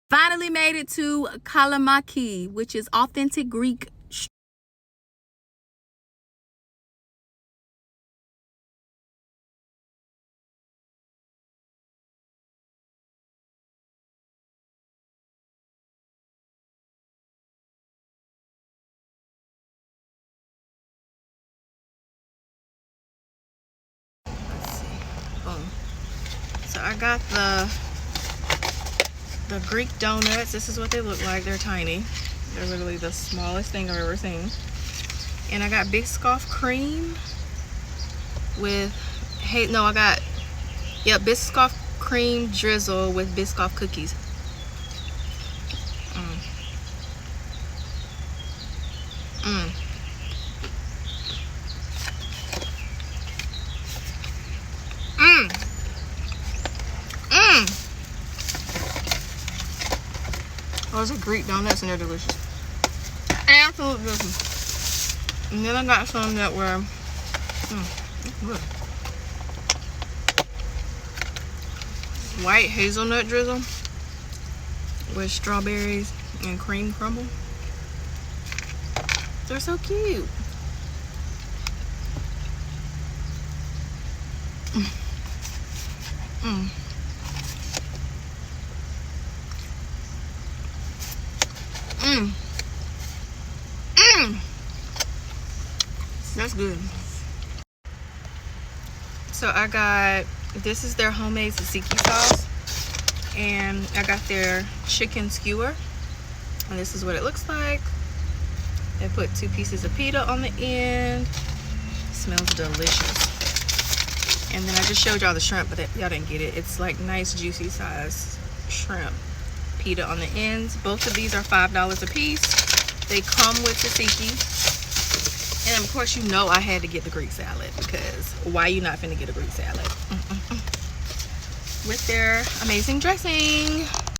Finally made it to Kalamaki, which is authentic Greek. Let's see. Boom. So I got the Greek donuts. This is what they look like. They're tiny. They're literally the smallest thing I've ever seen. And I got Biscoff cream with, Biscoff cream drizzle with Biscoff cookies. Those are Greek donuts and they're delicious. Absolutely delicious. And then I got some that were good. White hazelnut drizzle with strawberries and cream crumble. They're so cute. That's good. So I got, this is their homemade tzatziki sauce, and I got their chicken skewer, and this is what it looks like. They put 2 pieces of pita on the end. Smells delicious. And then I just showed y'all the shrimp, but y'all didn't get it. It's like nice juicy size shrimp. Pita on the ends. Both of these are $5 a piece. They come with tzatziki. And of course, you know I had to get the Greek salad, because why you not finna get a Greek salad? With their amazing dressing.